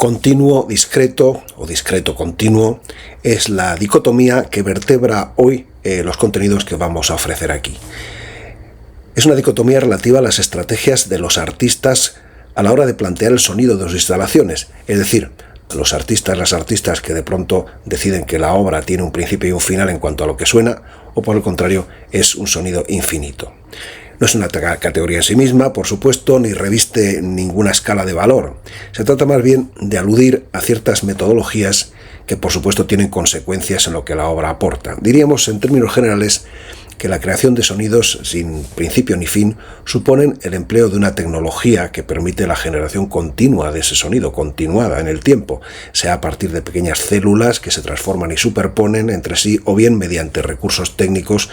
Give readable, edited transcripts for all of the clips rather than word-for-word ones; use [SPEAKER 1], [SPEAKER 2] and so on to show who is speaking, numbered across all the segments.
[SPEAKER 1] Continuo discreto o discreto continuo es la dicotomía que vertebra hoy los contenidos que vamos a ofrecer aquí. Es una dicotomía relativa a las estrategias de los artistas a la hora de plantear el sonido de sus instalaciones, es decir, los artistas, las artistas que de pronto deciden que la obra tiene un principio y un final en cuanto a lo que suena, o por el contrario, es un sonido infinito. No es una categoría en sí misma, por supuesto, ni reviste ninguna escala de valor. Se trata más bien de aludir a ciertas metodologías que, por supuesto, tienen consecuencias en lo que la obra aporta. Diríamos, en términos generales, que la creación de sonidos sin principio ni fin suponen el empleo de una tecnología que permite la generación continua de ese sonido, continuada en el tiempo, sea a partir de pequeñas células que se transforman y superponen entre sí, o bien mediante recursos técnicos,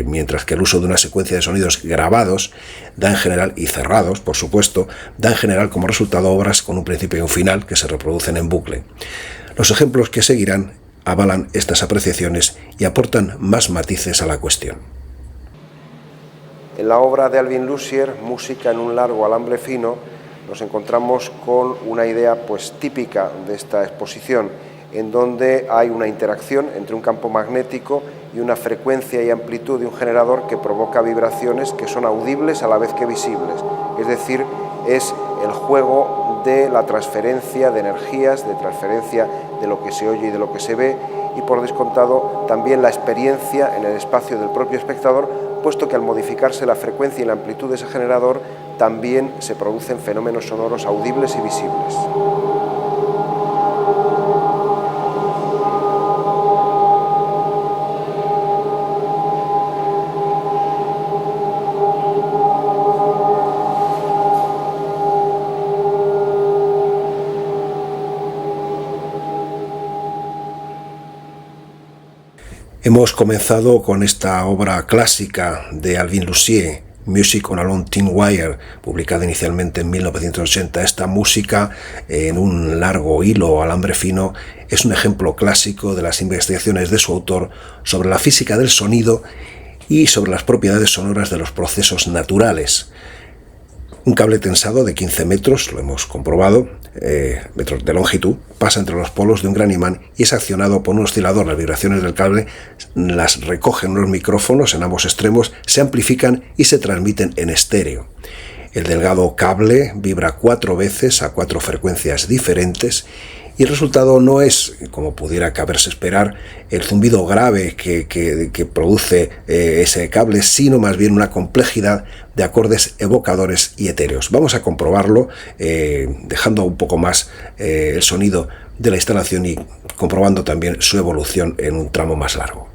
[SPEAKER 1] mientras que el uso de una secuencia de sonidos grabados da en general, y cerrados por supuesto, da en general como resultado obras con un principio y un final que se reproducen en bucle. Los ejemplos que seguirán avalan estas apreciaciones y aportan más matices a la cuestión.
[SPEAKER 2] En la obra de Alvin Lucier, Música en un largo alambre fino, nos encontramos con una idea típica de esta exposición, en donde hay una interacción entre un campo magnético y una frecuencia y amplitud de un generador que provoca vibraciones que son audibles a la vez que visibles. Es decir, es el juego de la transferencia de energías, de transferencia de lo que se oye y de lo que se ve, y por descontado también la experiencia en el espacio del propio espectador, puesto que al modificarse la frecuencia y la amplitud de ese generador también se producen fenómenos sonoros audibles y visibles.
[SPEAKER 1] Hemos comenzado con esta obra clásica de Alvin Lucier, Music on a Long Thin Wire, publicada inicialmente en 1980. Esta música en un largo hilo o alambre fino es un ejemplo clásico de las investigaciones de su autor sobre la física del sonido y sobre las propiedades sonoras de los procesos naturales. Un cable tensado de 15 metros, lo hemos comprobado, metros de longitud, pasa entre los polos de un gran imán y es accionado por un oscilador. Las vibraciones del cable las recogen unos micrófonos en ambos extremos, se amplifican y se transmiten en estéreo. El delgado cable vibra 4 veces a 4 frecuencias diferentes y el resultado no es, como pudiera caberse esperar, el zumbido grave que produce ese cable, sino más bien una complejidad de acordes evocadores y etéreos. Vamos a comprobarlo dejando un poco más el sonido de la instalación y comprobando también su evolución en un tramo más largo.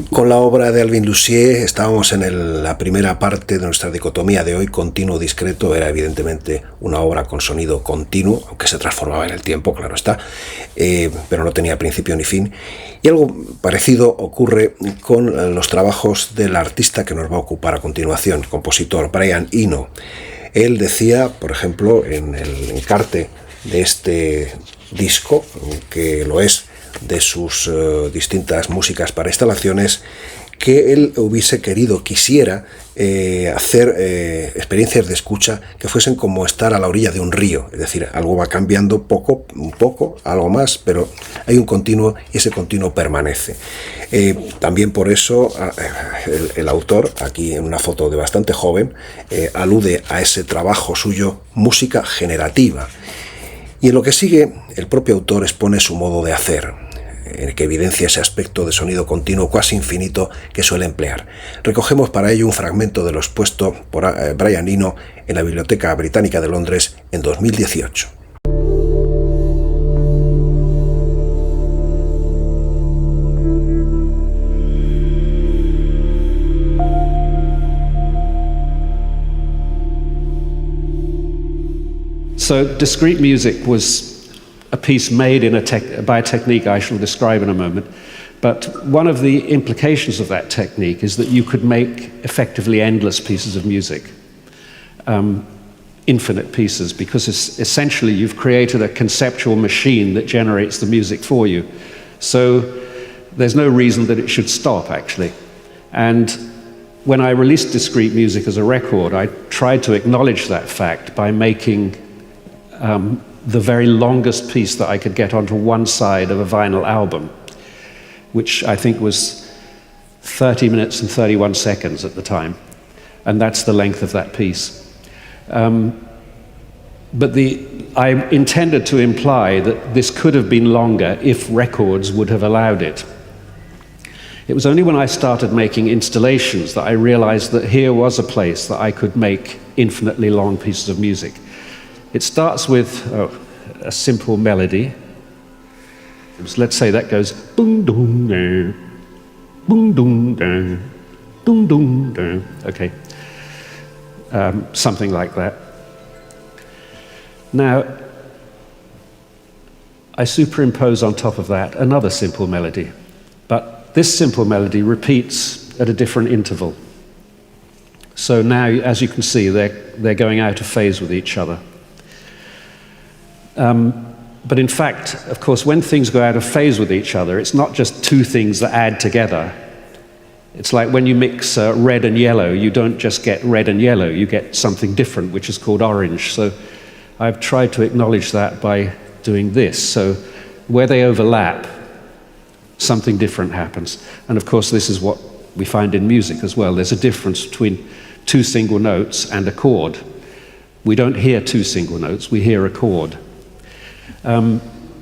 [SPEAKER 1] Con la obra de Alvin Lucier estábamos en la primera parte de nuestra dicotomía de hoy, continuo-discreto. Era evidentemente una obra con sonido continuo, aunque se transformaba en el tiempo, claro está, pero no tenía principio ni fin. Y algo parecido ocurre con los trabajos del artista que nos va a ocupar a continuación, el compositor Brian Eno. Él decía, por ejemplo, en el encarte de este disco, que lo es de sus distintas músicas para instalaciones, que él quisiera hacer experiencias de escucha que fuesen como estar a la orilla de un río, es decir, algo va cambiando un poco, algo más, pero hay un continuo y ese continuo permanece. También por eso el autor, aquí en una foto de bastante joven, alude a ese trabajo suyo, música generativa. Y en lo que sigue, el propio autor expone su modo de hacer, en el que evidencia ese aspecto de sonido continuo casi infinito que suele emplear. Recogemos para ello un fragmento de lo expuesto por Brian Eno en la Biblioteca Británica de Londres en 2018.
[SPEAKER 3] So discrete music was a piece made by a technique I shall describe in a moment. But one of the implications of that technique is that you could make effectively endless pieces of music, infinite pieces, because essentially you've created a conceptual machine that generates the music for you. So there's no reason that it should stop, actually. And when I released discrete music as a record, I tried to acknowledge that fact by making the very longest piece that I could get onto one side of a vinyl album, which I think was 30 minutes and 31 seconds at the time. And that's the length of that piece. But I intended to imply that this could have been longer if records would have allowed it. It was only when I started making installations that I realized that here was a place that I could make infinitely long pieces of music. It starts with a simple melody. Let's say that goes boom doom da, boom doom da, boom doom da. Okay, something like that. Now, I superimpose on top of that another simple melody, but this simple melody repeats at a different interval. So now, as you can see, they're going out of phase with each other. But in fact, of course, when things go out of phase with each other, it's not just two things that add together. It's like when you mix red and yellow, you don't just get red and yellow, you get something different, which is called orange. So I've tried to acknowledge that by doing this. So where they overlap, something different happens. And of course, this is what we find in music as well. There's a difference between two single notes and a chord. We don't hear two single notes, we hear a chord.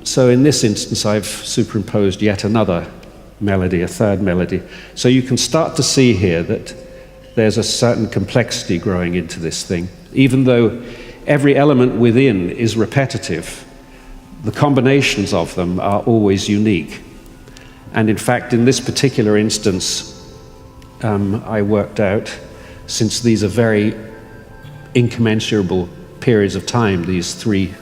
[SPEAKER 3] So in this instance, I've superimposed yet another melody, a third melody. So you can start to see here that there's a certain complexity growing into this thing. Even though every element within is repetitive, the combinations of them are always unique. And in fact, in this particular instance, I worked out, since these are very incommensurable periods of time, these three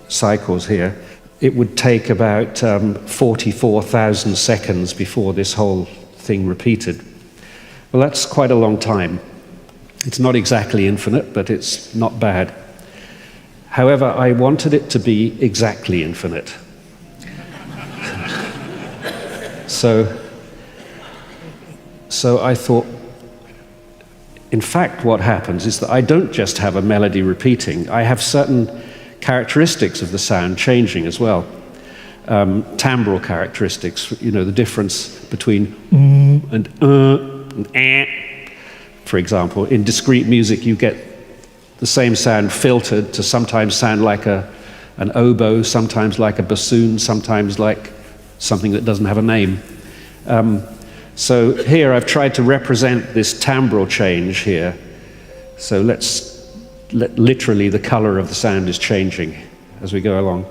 [SPEAKER 3] cycles here, it would take about 44,000 seconds before this whole thing repeated. Well, that's quite a long time. It's not exactly infinite, but it's not bad. However, I wanted it to be exactly infinite. So I thought, in fact, what happens is that I don't just have a melody repeating, I have certain characteristics of the sound changing as well. Timbral characteristics, you know, the difference between and for example. In discrete music, you get the same sound filtered to sometimes sound like an oboe, sometimes like a bassoon, sometimes like something that doesn't have a name. So here I've tried to represent this timbral change here. So literally the color of the sound is changing as we go along.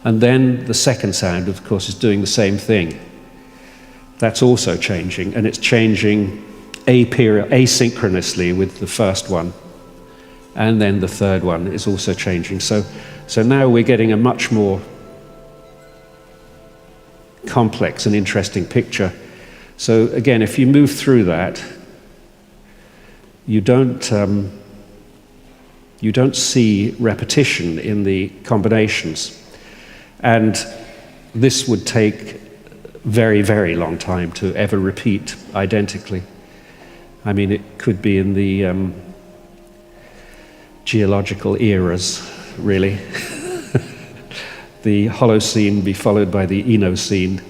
[SPEAKER 3] And then the second sound, of course, is doing the same thing. That's also changing, and it's changing asynchronously with the first one. And then the third one is also changing. So now we're getting a much more complex and interesting picture. So again, if you move through that, you don't see repetition in the combinations. And this would take very, very long time to ever repeat identically. I mean, it could be in the geological eras, really. The Holocene be followed by the Eocene.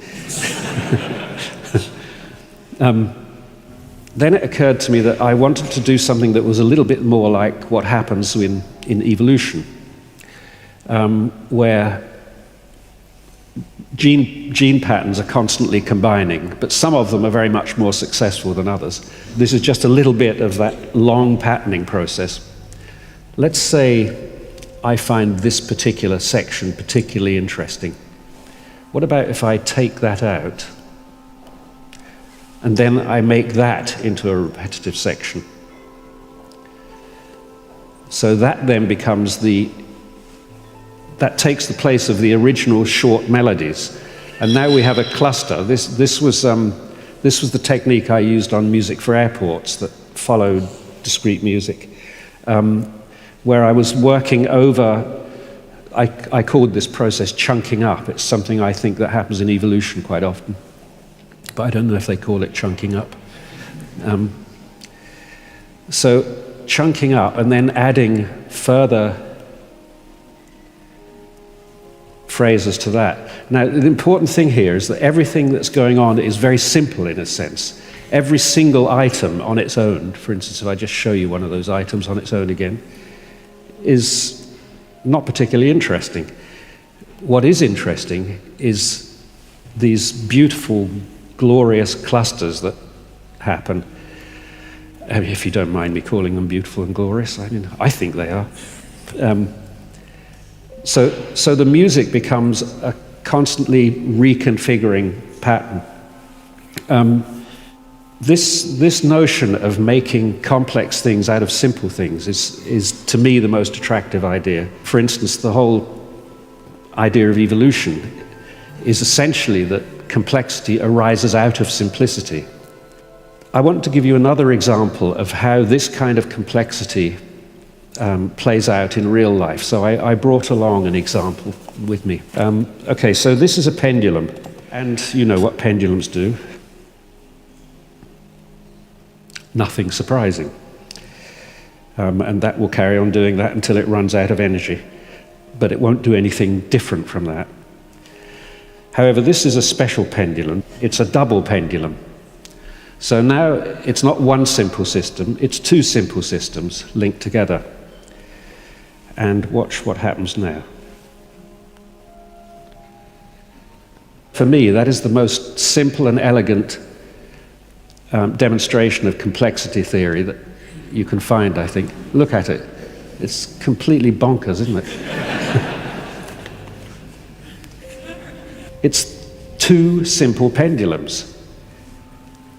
[SPEAKER 3] Then it occurred to me that I wanted to do something that was a little bit more like what happens in evolution, where gene patterns are constantly combining, but some of them are very much more successful than others. This is just a little bit of that long patterning process. Let's say I find this particular section particularly interesting. What about if I take that out and then I make that into a repetitive section? So that then becomes that takes the place of the original short melodies. And now we have a cluster. This was the technique I used on Music for Airports that followed discrete music, where I was working over, I called this process chunking up. It's something I think that happens in evolution quite often, but I don't know if they call it chunking up. So chunking up and then adding further phrases to that. Now, the important thing here is that everything that's going on is very simple in a sense. Every single item on its own, for instance, if I just show you one of those items on its own again, is not particularly interesting. What is interesting is these beautiful, glorious clusters that happen. I mean, if you don't mind me calling them beautiful and glorious, I mean, I think they are. So the music becomes a constantly reconfiguring pattern. This notion of making complex things out of simple things is to me the most attractive idea. For instance, the whole idea of evolution is essentially that complexity arises out of simplicity. I want to give you another example of how this kind of complexity plays out in real life. So I brought along an example with me. Okay, so this is a pendulum, and you know what pendulums do. Nothing surprising. And that will carry on doing that until it runs out of energy. But it won't do anything different from that. However, this is a special pendulum. It's a double pendulum. So now it's not one simple system, it's two simple systems linked together. And watch what happens now. For me, that is the most simple and elegant demonstration of complexity theory that you can find, I think. Look at it. It's completely bonkers, isn't it? It's two simple pendulums.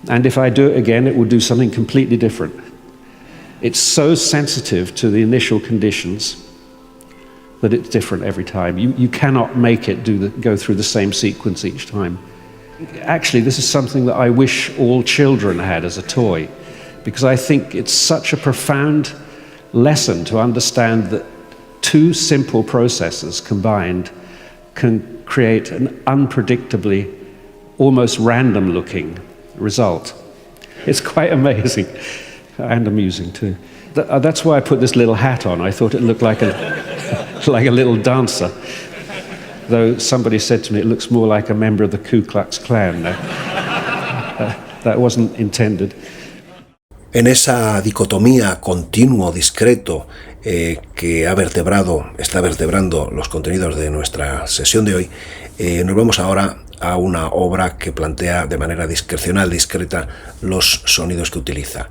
[SPEAKER 3] And if I do it again, it will do something completely different. It's so sensitive to the initial conditions that it's different every time. You cannot make it go through the same sequence each time. Actually, this is something that I wish all children had as a toy, because I think it's such a profound lesson to understand that two simple processes combined can create an unpredictably, almost random-looking result. It's quite amazing and amusing too. That's why I put this little hat on. I thought it looked like a little dancer. Though somebody said to me it looks more like a member of the Ku Klux Klan. That wasn't intended.
[SPEAKER 1] En esa dicotomía continuo-discreto que está vertebrando los contenidos de nuestra sesión de hoy, nos vamos ahora a una obra que plantea de manera discrecional, discreta, los sonidos que utiliza.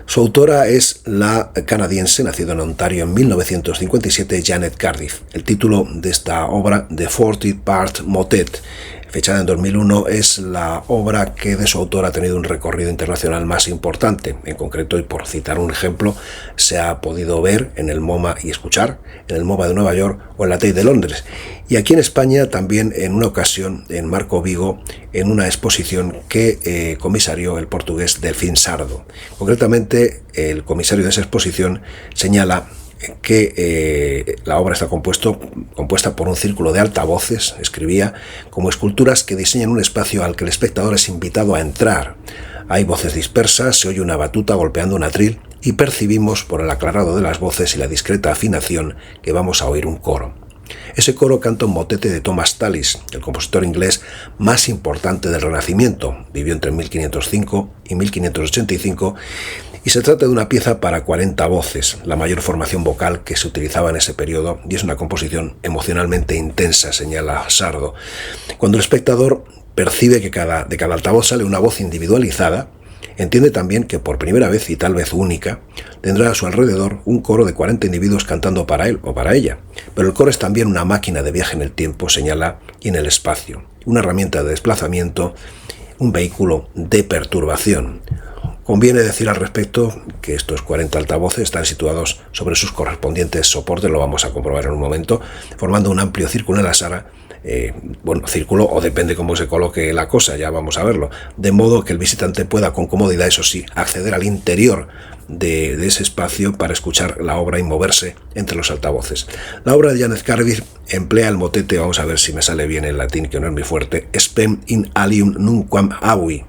[SPEAKER 1] Su autora es la canadiense, nacida en Ontario en 1957, Janet Cardiff. El título de esta obra, The 40th Part Motet, fechada en 2001, es la obra que de su autor ha tenido un recorrido internacional más importante. En concreto, y por citar un ejemplo, se ha podido ver en el MoMA y escuchar en el MoMA de Nueva York o en la Tate de Londres. Y aquí en España también en una ocasión en Marco Vigo, en una exposición que comisarió el portugués Delfín Sardo. Concretamente, el comisario de esa exposición señala que la obra está compuesta por un círculo de altavoces, escribía, como esculturas que diseñan un espacio al que el espectador es invitado a entrar. Hay voces dispersas, se oye una batuta golpeando un atril y percibimos por el aclarado de las voces y la discreta afinación que vamos a oír un coro. Ese coro canta un motete de Thomas Tallis, el compositor inglés más importante del Renacimiento. Vivió entre 1505 y 1585 y se trata de una pieza para 40 voces, la mayor formación vocal que se utilizaba en ese periodo, y es una composición emocionalmente intensa, señala Sardo. Cuando el espectador percibe que de cada altavoz sale una voz individualizada, entiende también que por primera vez y tal vez única, tendrá a su alrededor un coro de 40 individuos cantando para él o para ella. Pero el coro es también una máquina de viaje en el tiempo, señala, y en el espacio, una herramienta de desplazamiento, un vehículo de perturbación. Conviene decir al respecto que estos 40 altavoces están situados sobre sus correspondientes soportes, lo vamos a comprobar en un momento, formando un amplio círculo en la sala, círculo o depende cómo se coloque la cosa, ya vamos a verlo, de modo que el visitante pueda con comodidad, eso sí, acceder al interior de ese espacio para escuchar la obra y moverse entre los altavoces. La obra de Janet Cardiff emplea el motete, vamos a ver si me sale bien en latín, que no es muy fuerte, Spem in alium nunquam avi,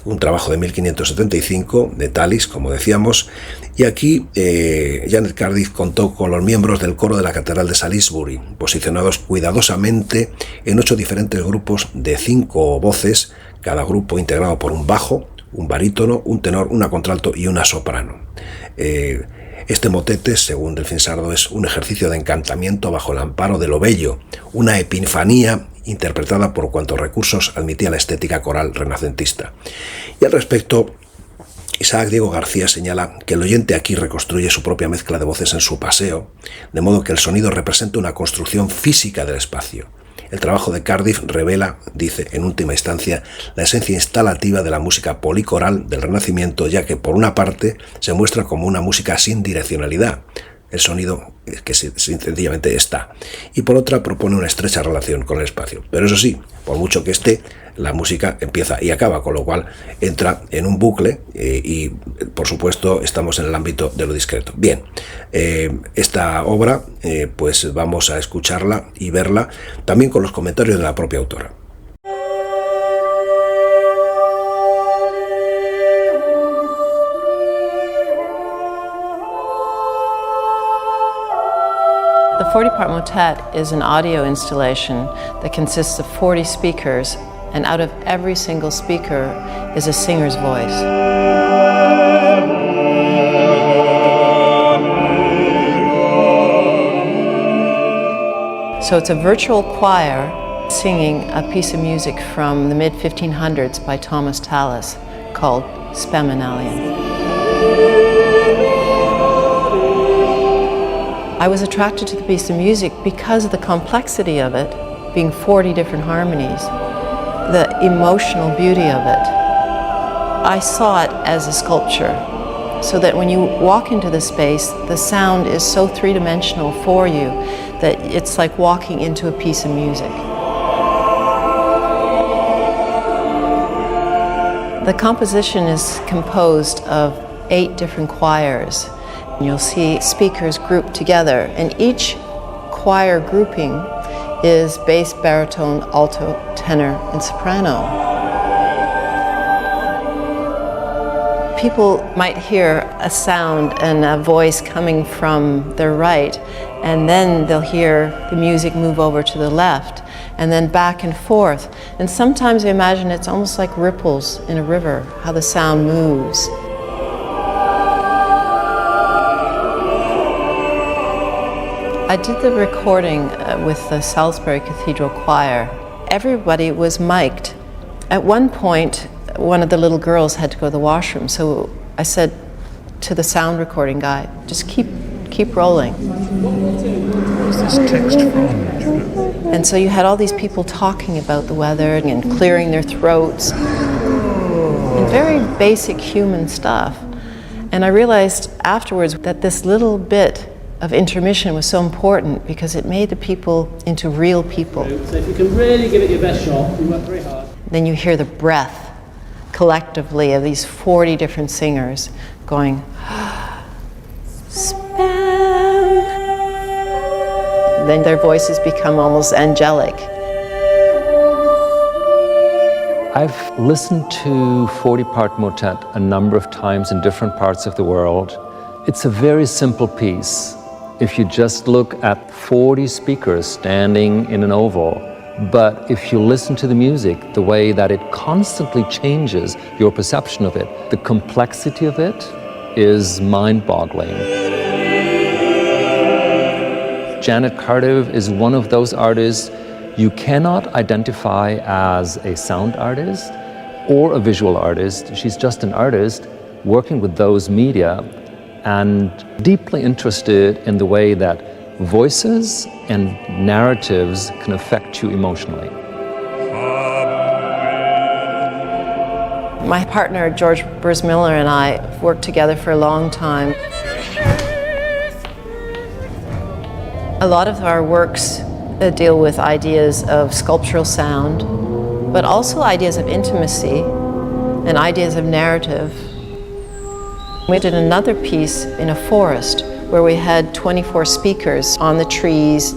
[SPEAKER 1] un trabajo de 1575 de Tallis, como decíamos, y aquí Janet Cardiff contó con los miembros del coro de la Catedral de Salisbury, posicionados cuidadosamente en 8 diferentes grupos de 5 voces, cada grupo integrado por un bajo, un barítono, un tenor, una contralto y una soprano. Este motete, según Delfín Sardo, es un ejercicio de encantamiento bajo el amparo de lo bello, una epifanía interpretada por cuantos recursos admitía la estética coral renacentista. Y al respecto, Isaac Diego García señala que el oyente aquí reconstruye su propia mezcla de voces en su paseo, de modo que el sonido representa una construcción física del espacio. El trabajo de Cardiff revela, dice, en última instancia, la esencia instalativa de la música policoral del Renacimiento, ya que, por una parte, se muestra como una música sin direccionalidad, el sonido que sencillamente está, y por otra propone una estrecha relación con el espacio. Pero eso sí, por mucho que esté, la música empieza y acaba, con lo cual entra en un bucle y, por supuesto, estamos en el ámbito de lo discreto. Bien, esta obra, pues vamos a escucharla y verla también con los comentarios de la propia autora.
[SPEAKER 4] The 40-part motet is an audio installation that consists of 40 speakers, and out of every single speaker is a singer's voice. So it's a virtual choir singing a piece of music from the mid-1500s by Thomas Tallis called Spem in alium. I was attracted to the piece of music because of the complexity of it, being 40 different harmonies, the emotional beauty of it. I saw it as a sculpture, so that when you walk into the space, the sound is so three-dimensional for you that it's like walking into a piece of music. The composition is composed of 8 different choirs. You'll see speakers grouped together, and each choir grouping is bass, baritone, alto, tenor, and soprano. People might hear a sound and a voice coming from their right, and then they'll hear the music move over to the left, and then back and forth. And sometimes I imagine it's almost like ripples in a river, how the sound moves. I did the recording with the Salisbury Cathedral Choir. Everybody was mic'd. At one point, one of the little girls had to go to the washroom, so I said to the sound recording guy, just keep keep rolling.
[SPEAKER 3] Where's this text from?
[SPEAKER 4] And so you had all these people talking about the weather and clearing their throats, and very basic human stuff. And I realized afterwards that this little bit of intermission was so important because it made the people into real people.
[SPEAKER 5] So if you can really give it your best shot, you work very hard.
[SPEAKER 4] Then you hear the breath collectively of these 40 different singers going, spam. Then their voices become almost angelic.
[SPEAKER 6] I've listened to 40-part motet a number of times in different parts of the world. It's a very simple piece. If you just look at 40 speakers standing in an oval, but if you listen to the music, the way that it constantly changes your perception of it, the complexity of it is mind-boggling. Janet Cardiff is one of those artists you cannot identify as a sound artist or a visual artist. She's just an artist working with those media and deeply interested in the way that voices and narratives can affect you emotionally.
[SPEAKER 4] My partner, George Bursmiller, and I worked together for a long time. A lot of our works deal with ideas of sculptural sound, but also ideas of intimacy and ideas of narrative. We did another piece in a forest where we had 24 speakers on the trees.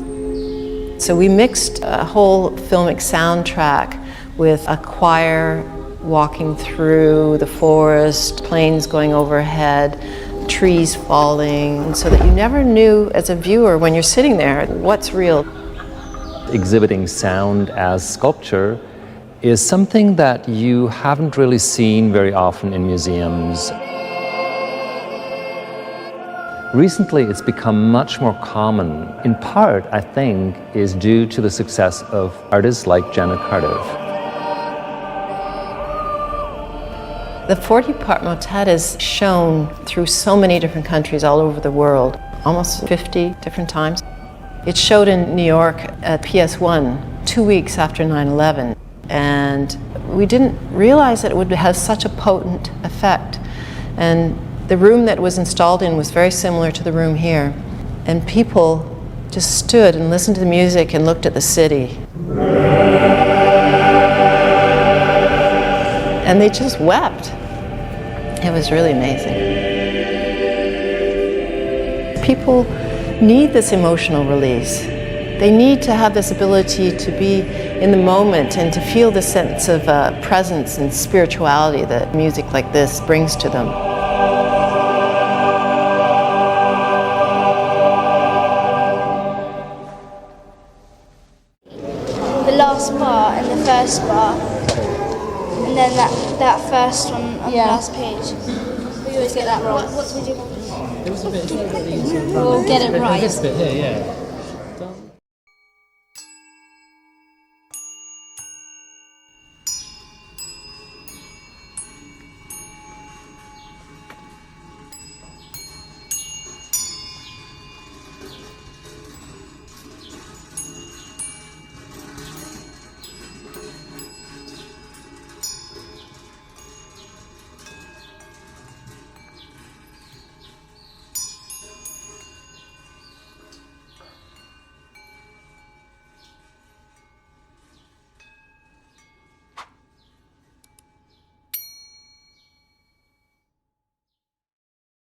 [SPEAKER 4] So we mixed a whole filmic soundtrack with a choir walking through the forest, planes going overhead, trees falling, so that you never knew as a viewer when you're sitting there what's real.
[SPEAKER 6] Exhibiting sound as sculpture is something that you haven't really seen very often in museums. Recently, it's become much more common. In part, I think, is due to the success of artists like Janet Cardiff.
[SPEAKER 4] The 40-part motet is shown through so many different countries all over the world, almost 50 different times. It showed in New York at PS1 2 weeks after 9/11, and we didn't realize that it would have such a potent effect. And the room that was installed in was very similar to the room here, and people just stood and listened to the music and looked at the city. And they just wept. It was really amazing. People need this emotional release. They need to have this ability to be in the moment and to feel the sense of presence and spirituality that music like this brings to them.
[SPEAKER 7] The last bar and the first bar, and then that first one on the last page. We always get that wrong. What do we do?
[SPEAKER 5] There was a bit
[SPEAKER 7] We'll get it right.
[SPEAKER 5] This bit here, yeah.